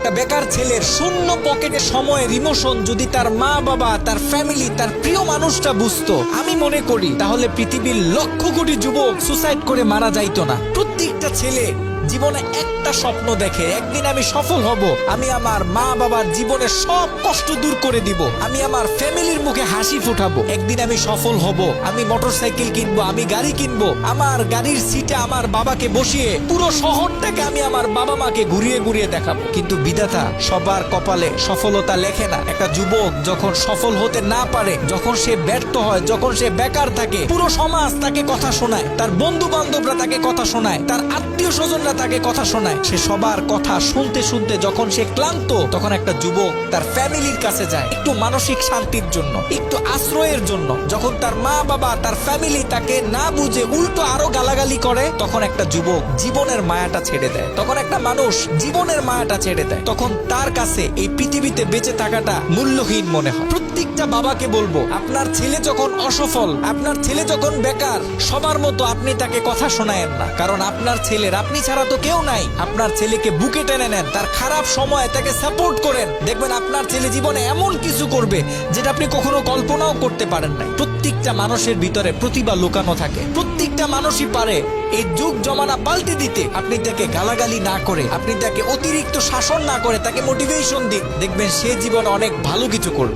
একটা বেকার ছেলের শূন্য পকেটে সময়ের ইমোশন যদি তার মা বাবা, তার ফ্যামিলি, তার প্রিয় মানুষটা বুঝতো, আমি মনে করি তাহলে পৃথিবীর লক্ষ কোটি যুবক সুসাইড করে মারা যাইতো না। প্রত্যেকটা ছেলে জীবনে একটা স্বপ্ন দেখে, একদিন আমি সফল হব, আমি আমার মা বাবার জীবনের সব কষ্ট দূর করে দিব, আমি আমার ফ্যামিলির মুখে হাসি ফুটাবো, একদিন আমি সফল হব, আমি মোটরসাইকেল কিনবো, আমি গাড়ি কিনবো, আমার গাড়ির সিটে আমার বাবাকে বসিয়ে পুরো শহরটাকে আমি আমার বাবা মাকে ঘুরিয়ে ঘুরিয়ে দেখাবো। কিন্তু বিধাতা সবার কপালে সফলতা লেখে না। একটা যুবক যখন সফল হতে না পারে, যখন সে ব্যর্থ হয়, যখন সে বেকার থাকে, পুরো সমাজ তাকে কথা শোনায়, তার বন্ধু বান্ধবরা তাকে কথা শোনায়, তার আত্মীয় স্বজনরা তাকে কথা শোনায়। সে সবার কথা শুনতে শুনতে যখন সে ক্লান্ত, তখন একটা যুবক তার ফ্যামিলির কাছে যায় একটু মানসিক শান্তির জন্য, একটু আশ্রয়ের জন্য। যখন তার মা বাবা, তার ফ্যামিলি তাকে না বুঝে উল্টো আরো গালাগালি করে, তখন একটা যুবক জীবনের মায়াটা ছেড়ে দেয়, তখন একটা মানুষ জীবনের মায়াটা ছেড়ে দেয়, তখন তার কাছে এই পৃথিবীতে বেঁচে থাকাটা মূল্যহীন মনে হয়। প্রত্যেকটা বাবাকে বলবো, আপনার ছেলে যখন অসফল, আপনার ছেলে যখন বেকার, সবার মতো আপনি তাকে কথা শোনায়েন না, কারণ আপনার ছেলের আপনি ছাড়া তো কেউ নাই। আপনার ছেলেকে বুকে টেনে নেন, তার খারাপ সময় তাকে সাপোর্ট করেন, দেখবেন আপনার ছেলে জীবনে এমন কিছু করবে যেটা আপনি কখনো কল্পনাও করতে পারেন নাই। প্রত্যেকটা মানুষের ভিতরে প্রতিভা লুকানো থাকে, প্রত্যেকটা মানুষই পারে এই যুগ জমানা পাল্টে দিতে। আপনি তাকে গালাগালি না করে, আপনি তাকে অতিরিক্ত শাসন না করে, তাকে মোটিভেশন দিন, দেখবেন সে জীবনে অনেক ভালো কিছু করবে।